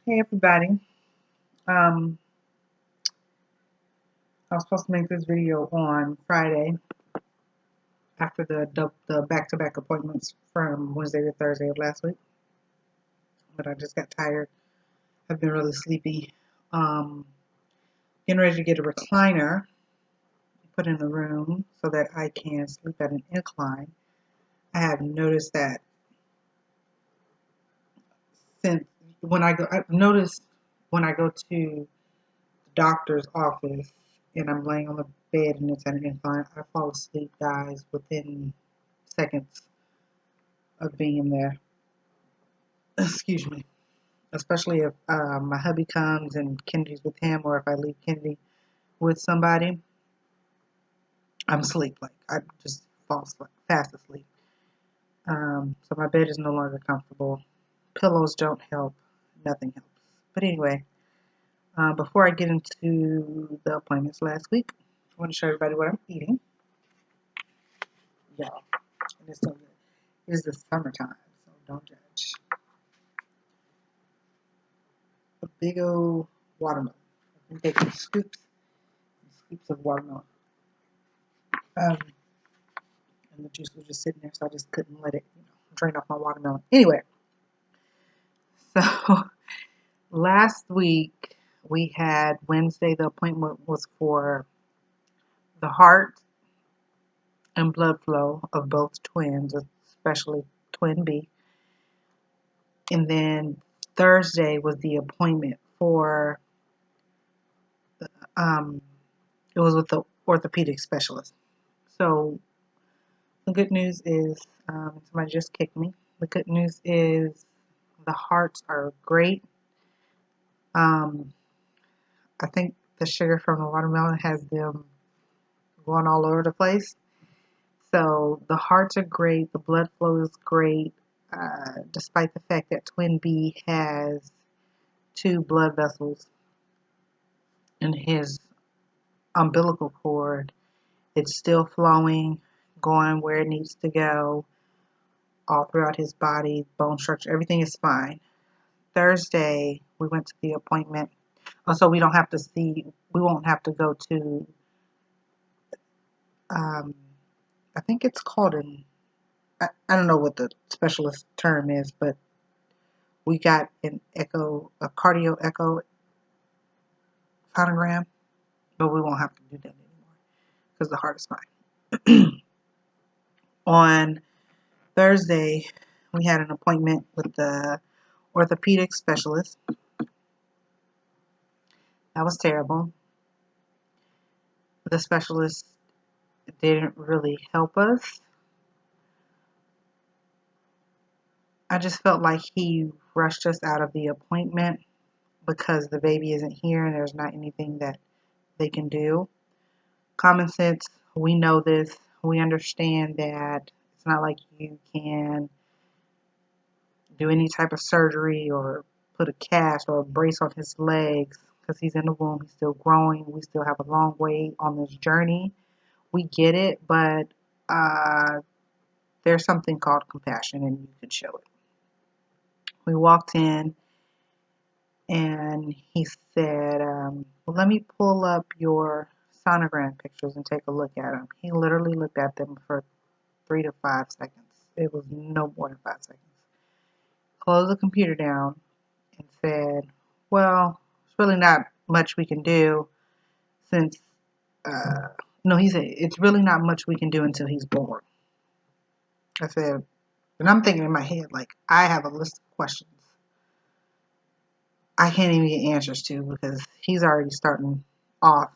Hey everybody. Um, I was supposed to make this video on Friday after the back-to-back appointments from Wednesday to Thursday of last week, but I just got tired. I've been really sleepy. Um, Getting ready to get a recliner put in the room so that I can sleep at an incline. I have noticed that since I've noticed when I go to the doctor's office and I'm laying on the bed and it's at an incline, I fall asleep, guys, within seconds of being there. Excuse me. Especially if my hubby comes and Kennedy's with him, or if I leave Kennedy with somebody, I'm asleep. Like I just fall fast asleep. So my bed is no longer comfortable. Pillows don't help. Nothing helps. But anyway, before I get into the appointments last week, I want to show everybody what I'm eating. Y'all, and it's so good. It is the summertime, so don't judge. A big old watermelon. I'm taking scoops of watermelon. Um, and the juice was just sitting there, so I just couldn't let it, drain off my watermelon. Anyway, so last week we had Wednesday. The appointment was for the heart and blood flow of both twins, especially twin B. And then Thursday was the appointment for um, it was with the orthopedic specialist. So the good news is somebody just kicked me. The good news is the hearts are great. I think the sugar from the watermelon has them going all over the place. So the hearts are great. The blood flow is great, despite the fact that twin B has two blood vessels in his umbilical cord. It's still flowing, going where it needs to go, all throughout his body, bone structure, everything is fine. Thursday, we went to the appointment. So we won't have to go to, I think it's called I don't know what the specialist term is, but we got a cardio echo sonogram, but we won't have to do that anymore because the heart is fine. On Thursday, we had an appointment with the orthopedic specialist. That was terrible. The specialist didn't really help us. I just felt like he rushed us out of the appointment because the baby isn't here and there's not anything that they can do. Common sense, we know this. We understand that it's not like you can do any type of surgery or put a cast or a brace on his legs because he's in the womb. He's still growing. We still have a long way on this journey. We get it, but there's something called compassion and you could show it. We walked in and he said, well, let me pull up your sonogram pictures and take a look at them. He literally looked at them for 3 to 5 seconds. It was no more than 5 seconds. Closed the computer down and said, well, it's really not much we can do since, no, he said, it's really not much we can do until he's born. I said, and I'm thinking in my head, like, I have a list of questions I can't even get answers to because he's already starting off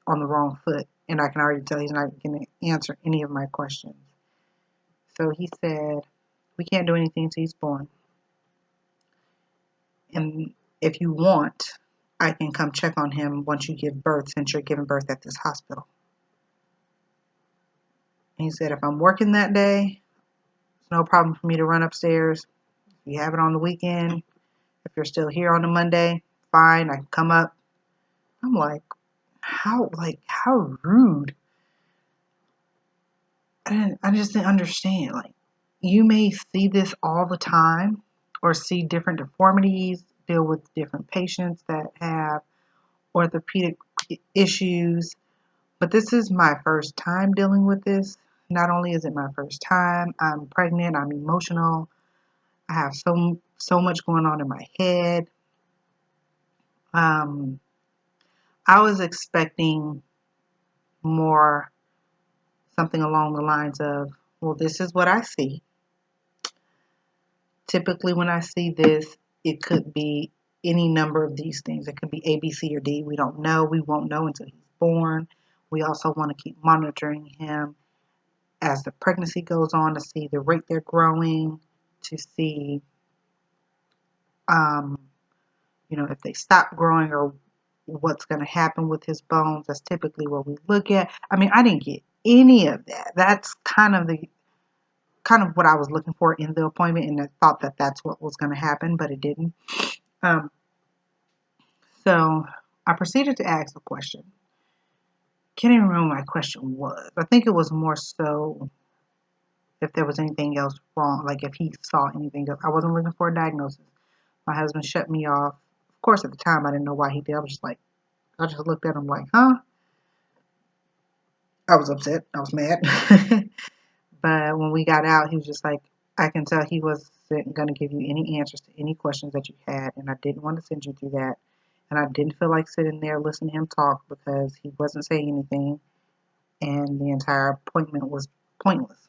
on the wrong foot, and I can already tell he's not going to answer any of my questions. So he said, we can't do anything until he's born. And if you want, I can come check on him once you give birth, since you're giving birth at this hospital. And he said, if I'm working that day, it's no problem for me to run upstairs. If you have it on the weekend, if you're still here on a Monday, fine, I can come up. I'm like, how rude. I just didn't understand. Like, you may see this all the time or see different deformities, deal with different patients that have orthopedic issues. But this is my first time dealing with this. Not only is it my first time, I'm pregnant, I'm emotional, I have so much going on in my head. Um, I was expecting more something along the lines of, well, this is what I see. Typically, when I see this, it could be any number of these things. It could be A, B, C, or D. We don't know. We won't know until he's born. We also want to keep monitoring him as the pregnancy goes on to see the rate they're growing, to see, um, if they stop growing or what's going to happen with his bones. That's typically what we look at. I mean, I didn't get any of that. That's kind of what I was looking for in the appointment, and I thought that that's what was going to happen, but it didn't. Um, so I proceeded to ask a question. Can't even remember what my question was. I think it was more so if there was anything else wrong, like if he saw anything else. I wasn't looking for a diagnosis. My husband shut me off. Of course, at the time, I didn't know why he did. I just looked at him like, huh? I was upset. I was mad. But when we got out, he was just like, I can tell he wasn't going to give you any answers to any questions that you had. And I didn't want to send you through that. And I didn't feel like sitting there listening to him talk because he wasn't saying anything. And the entire appointment was pointless.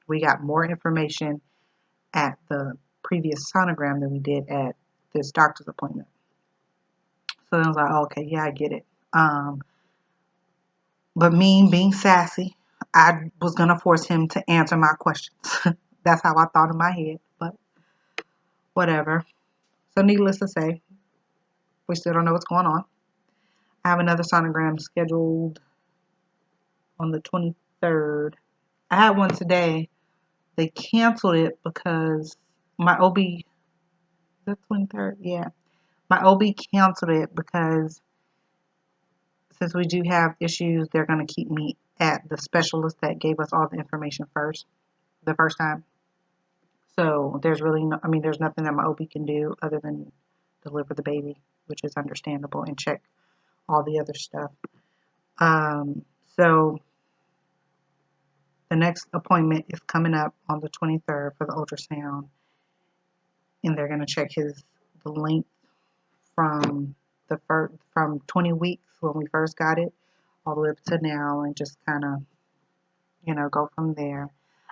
We got more information at the previous sonogram than we did at this doctor's appointment. So then I was like, oh, okay, yeah, I get it. But me being sassy, I was going to force him to answer my questions. That's how I thought in my head, but whatever. So needless to say, we still don't know what's going on. I have another sonogram scheduled on the 23rd. I had one today. They canceled it because my OB, is that 23rd? Yeah. My OB canceled it because since we do have issues, they're going to keep me at the specialist that gave us all the information the first time. So there's really there's nothing that my OB can do other than deliver the baby, which is understandable, and check all the other stuff. So the next appointment is coming up on the 23rd for the ultrasound, and they're going to check the length from from 20 weeks when we first got it all the way up to now, and just kind of go from there.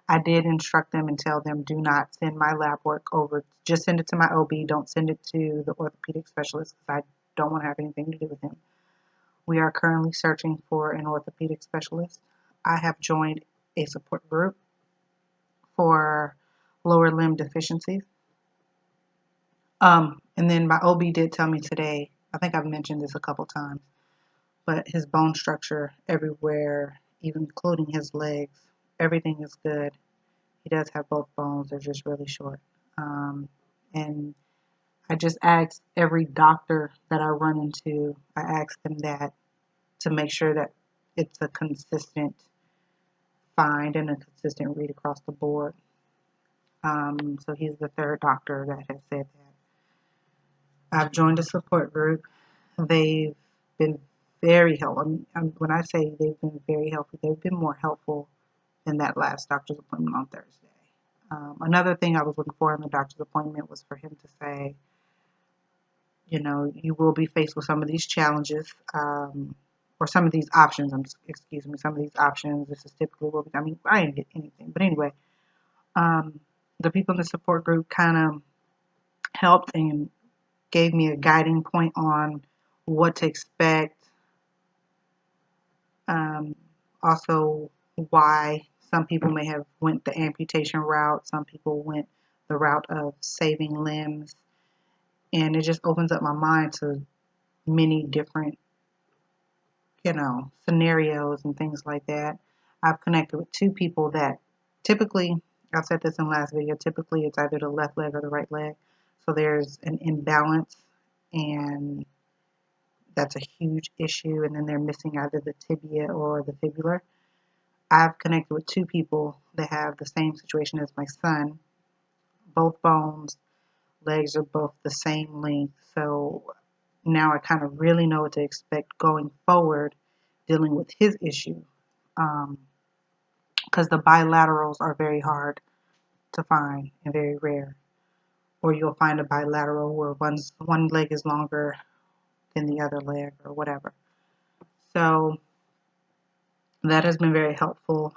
I did instruct them and tell them, do not send my lab work over. Just send it to my OB. Don't send it to the orthopedic specialist because I don't want to have anything to do with him. We are currently searching for an orthopedic specialist. I have joined a support group for lower limb deficiencies. And then my OB did tell me today, I think I've mentioned this a couple times, but his bone structure everywhere, even including his legs, everything is good. He does have both bones, they're just really short. And I just asked every doctor that I run into, I asked them that to make sure that it's a consistent find and a consistent read across the board. So he's the third doctor that has said that. I've joined a support group. They've been very helpful. When I say they've been very helpful, they've been more helpful than that last doctor's appointment on Thursday. Another thing I was looking for in the doctor's appointment was for him to say, you will be faced with some of these challenges, or some of these options. Some of these options. This is typically what I didn't get anything, but anyway, the people in the support group kind of helped and gave me a guiding point on what to expect. Also, why some people may have went the amputation route, some people went the route of saving limbs, and it just opens up my mind to many different, scenarios and things like that. I've connected with two people that typically, I said this in the last video, typically it's either the left leg or the right leg. So there's an imbalance, and that's a huge issue. And then they're missing either the tibia or the fibula. I've connected with two people that have the same situation as my son. Both bones legs are both the same length. So now I kind of really know what to expect going forward dealing with his issue. Because the bilaterals are very hard to find and very rare. Or you'll find a bilateral where one leg is longer than the other leg or whatever. So that has been very helpful.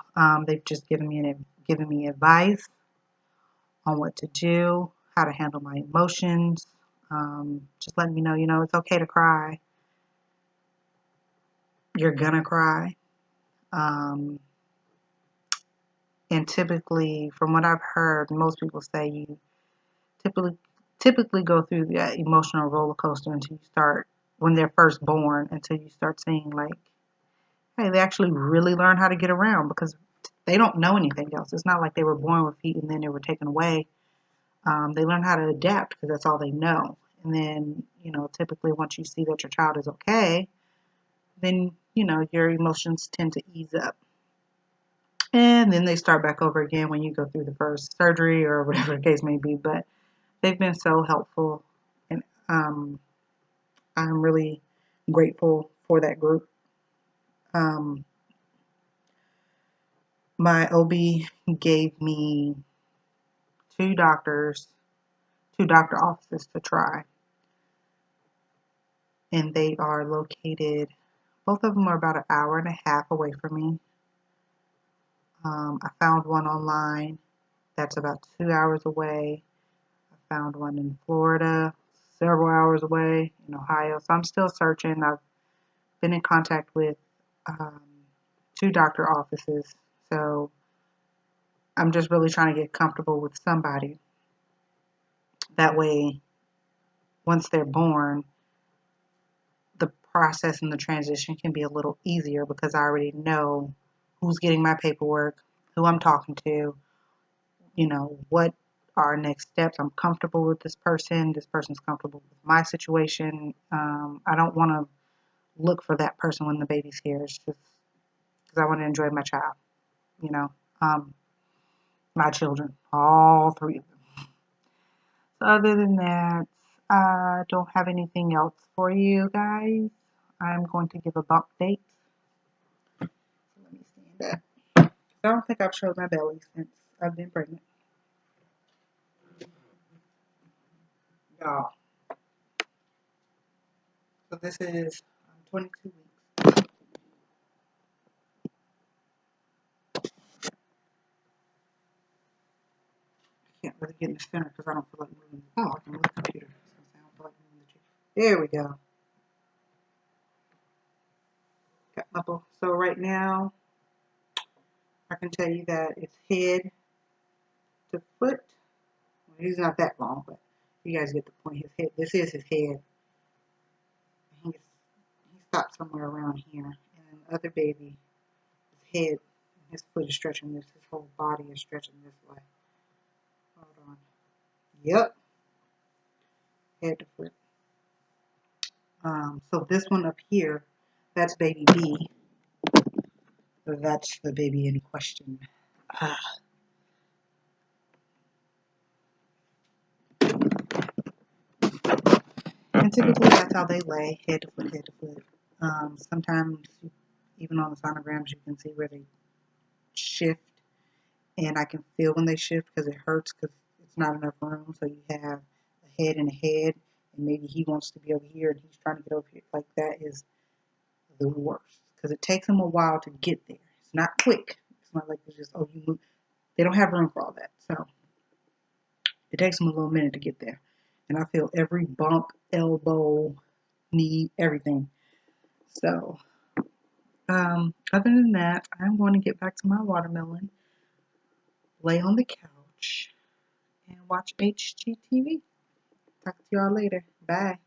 They've just given me advice on what to do, how to handle my emotions. Just letting me know, it's okay to cry. You're gonna cry. Um, and typically, from what I've heard, most people say you typically typically go through that emotional roller coaster until you start when they're first born, until you start seeing like, hey, they actually really learn how to get around because they don't know anything else. It's not like they were born with feet and then they were taken away. They learn how to adapt because that's all they know. And then, typically once you see that your child is okay, then, your emotions tend to ease up. And then they start back over again when you go through the first surgery or whatever the case may be. But they've been so helpful. And I'm really grateful for that group. My OB gave me two doctor offices to try. And they are located, both of them are about an hour and a half away from me. I found one online that's about 2 hours away. I found one in Florida, several hours away, in Ohio. So I'm still searching. I've been in contact with um, two doctor offices. So I'm just really trying to get comfortable with somebody. That way, once they're born, the process and the transition can be a little easier because I already know who's getting my paperwork, who I'm talking to, what are next steps. I'm comfortable with this person. This person's comfortable with my situation. I don't want to look for that person when the baby's here. It's just because I want to enjoy my child, you know, um, my children, all three of them. So other than that, I don't have anything else for you guys. I'm going to give a bump date. Let me stand up. I don't think I've showed my belly since I've been pregnant. Y'all. So this is 22 weeks. I can't really get in the center because I don't feel like moving. Oh, I can move the computer. I don't feel like moving the chair. There we go. Got my book. So right now, I can tell you that it's head to foot. Well, he's not that long, but you guys get the point. His head. This is his head. He stopped somewhere around here. And then the other baby, his head, his foot is stretching this. His whole body is stretching this way. Hold on. Yep. Head to foot. So this one up here, that's baby B. That's the baby in question. And typically that's how they lay, head to foot, head to foot. Sometimes, even on the sonograms, you can see where they shift. And I can feel when they shift because it hurts because it's not enough room. So you have a head and a head. And maybe he wants to be over here and he's trying to get over here. Like that is the worst. Because it takes them a while to get there. It's not quick. It's not like it's just, oh, you move. They don't have room for all that. So it takes them a little minute to get there. And I feel every bump, elbow, knee, everything. So, other than that, I'm going to get back to my watermelon, lay on the couch, and watch HGTV. Talk to y'all later. Bye.